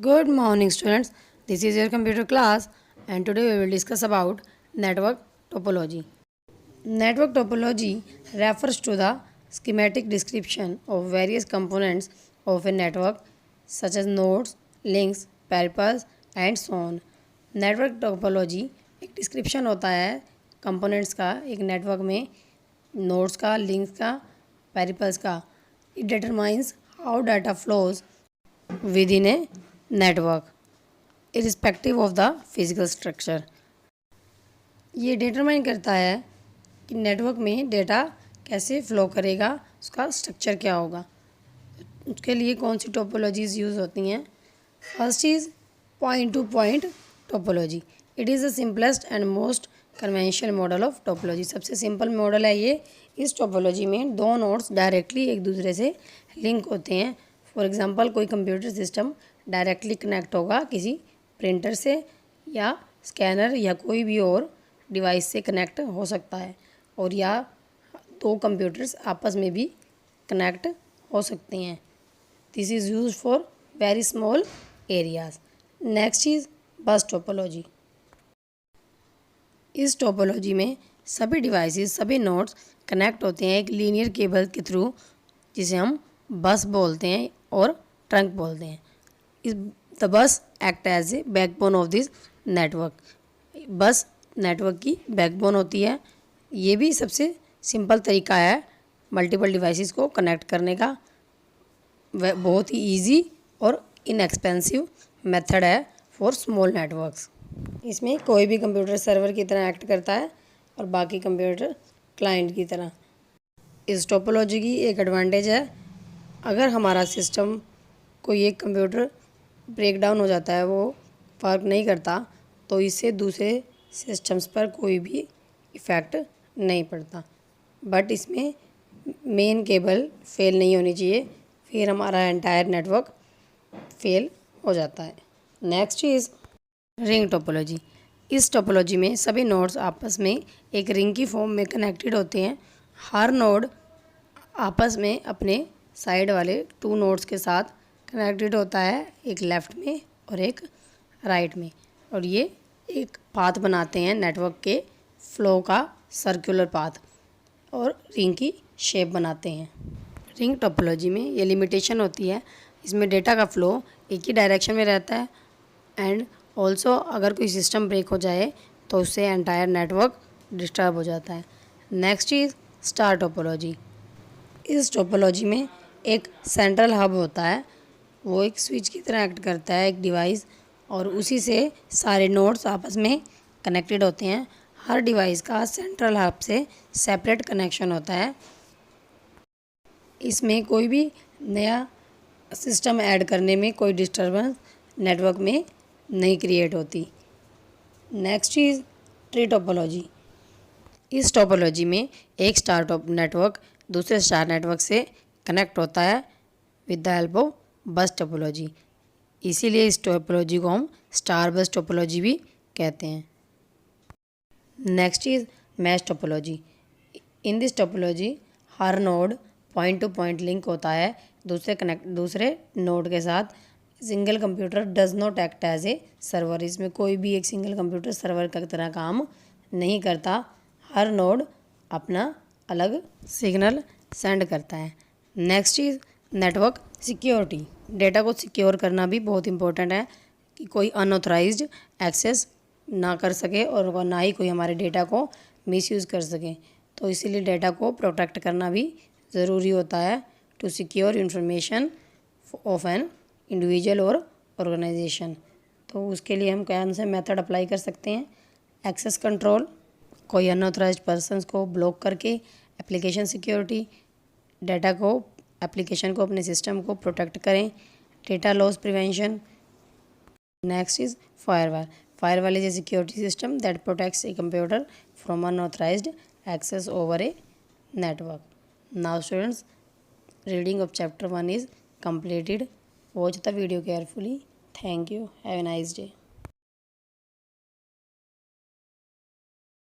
Good morning students, this is your computer class and today we will discuss about network topology. Network topology refers to the schematic description of various components of a network such as nodes, links, peripherals and so on. Network topology एक description होता है components का एक network में, nodes का, links का, peripherals का. It determines how data flows with in a network irrespective of the physical structure. ये डिटरमाइन करता है कि नेटवर्क में डेटा कैसे फ़्लो करेगा, उसका स्ट्रक्चर क्या होगा. उसके लिए कौन सी टोपोलॉजीज़ यूज़ होती हैं. First is point to point topology. It is the simplest and most conventional model of topology. सबसे सिंपल मॉडल है ये. इस टोपोलॉजी में दो नोड्स डायरेक्टली एक दूसरे से लिंक होते हैं. फॉर एग्जांपल कोई कंप्यूटर सिस्टम डायरेक्टली कनेक्ट होगा किसी प्रिंटर से या स्कैनर या कोई भी और डिवाइस से कनेक्ट हो सकता है, और या दो कंप्यूटर्स आपस में भी कनेक्ट हो सकते हैं. This is use for very small areas. Next is बस टोपोलॉजी. इस टोपोलॉजी में सभी डिवाइसेस, सभी नोड्स कनेक्ट होते हैं एक लीनियर केबल के थ्रू, जिसे हम बस बोलते हैं और ट्रंक बोलते हैं. इस the bus act as a backbone of this network. Bus network की बैकबोन होती है. ये भी सबसे सिंपल तरीका है मल्टीपल डिवाइसेस को कनेक्ट करने का. बहुत ही इजी और इनएक्सपेंसिव मेथड है फॉर स्मॉल नेटवर्क्स. इसमें कोई भी कंप्यूटर सर्वर की तरह एक्ट करता है और बाकी कंप्यूटर क्लाइंट की तरह. इस टोपोलॉजी की एक एडवांटेज है, अगर हमारा सिस्टम कोई एक कंप्यूटर ब्रेक डाउन हो जाता है, वो वर्क नहीं करता, तो इससे दूसरे सिस्टम्स पर कोई भी इफ़ेक्ट नहीं पड़ता. बट इसमें मेन केबल फेल नहीं होनी चाहिए, फिर हमारा एंटायर नेटवर्क फेल हो जाता है. Next is ring topology. इस टोपोलॉजी में सभी नोड्स आपस में एक रिंग की फॉर्म में कनेक्टेड होते हैं. हर नोड आपस में अपने साइड वाले टू नोड्स के साथ कनेक्टेड होता है, एक लेफ़्ट में और एक राइट में, और ये एक पाथ बनाते हैं नेटवर्क के फ्लो का, सर्कुलर पाथ, और रिंग की शेप बनाते हैं. रिंग टोपोलॉजी में ये लिमिटेशन होती है, इसमें डेटा का फ्लो एक ही डायरेक्शन में रहता है, एंड ऑल्सो अगर कोई सिस्टम ब्रेक हो जाए तो उससे एंटायर नेटवर्क डिस्टर्ब हो जाता है. Next is star topology. इस टोपोलॉजी में एक सेंट्रल हब होता है, वो एक स्विच की तरह एक्ट करता है, एक डिवाइस, और उसी से सारे नोड्स आपस में कनेक्टेड होते हैं. हर डिवाइस का सेंट्रल हब से सेपरेट कनेक्शन होता है. इसमें कोई भी नया सिस्टम ऐड करने में कोई डिस्टर्बेंस नेटवर्क में नहीं क्रिएट होती. Next is tree topology. इस टोपोलॉजी में एक स्टार नेटवर्क दूसरे स्टार नेटवर्क से कनेक्ट होता है विद द हेल्प ऑफ बस टोपोलॉजी. इसीलिए इस टोपोलॉजी को हम स्टार बस टोपोलॉजी भी कहते हैं. Next is mesh topology. In this topology हर node point to point link होता है दूसरे नोड के साथ. Single computer does not act as a server. इसमें कोई भी एक सिंगल कंप्यूटर सर्वर की तरह काम नहीं करता. हर नोड अपना अलग सिग्नल सेंड करता है. Next is network security. Data को सिक्योर करना भी बहुत इंपॉर्टेंट है कि कोई अनऑथराइज्ड एक्सेस ना कर सके और ना ही कोई हमारे डेटा को मिसयूज़ कर सके. तो इसीलिए डेटा को प्रोटेक्ट करना भी ज़रूरी होता है to secure information of an individual और ऑर्गेनाइजेशन. तो उसके लिए हम कौन से मेथड अप्लाई कर सकते हैं. एक्सेस कंट्रोल, कोई अनऑथराइज्ड पर्सन्स को ब्लॉक करके. एप्लीकेशन सिक्योरिटी, डेटा को, एप्लीकेशन को, अपने सिस्टम को प्रोटेक्ट करें. Data loss prevention. Next is firewall. Firewall is a security system that protects a computer from unauthorised access over a network. Now students, reading of chapter 1 is completed. Watch the video carefully. Thank you. Have a nice day.